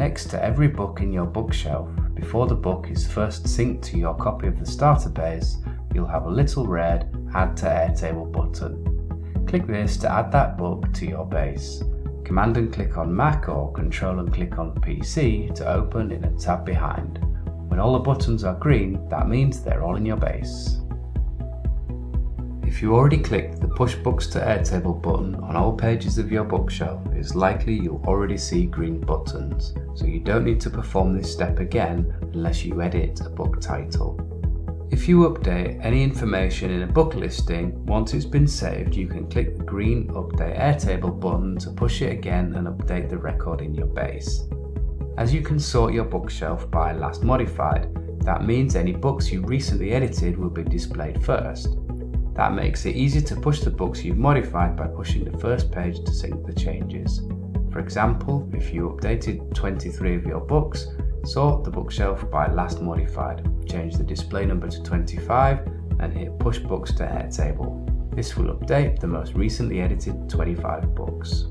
Next to every book in your bookshelf, before the book is first synced to your copy of the starter base, you'll have a little red Add to Airtable button. Click this to add that book to your base. Command and click on Mac or Control and click on PC to open in a tab behind. When all the buttons are green, that means they're all in your base. If you already clicked the Push Books to Airtable button on all pages of your bookshelf, it's likely you'll already see green buttons, so you don't need to perform this step again unless you edit a book title. If you update any information in a book listing, once it's been saved, you can click the green Update Airtable button to push it again and update the record in your base. As you can sort your bookshelf by last modified, that means any books you recently edited will be displayed first. That makes it easy to push the books you've modified by pushing the first page to sync the changes. For example, if you updated 23 of your books, sort the bookshelf by last modified, change the display number to 25 and hit Push Books to Airtable. This will update the most recently edited 25 books.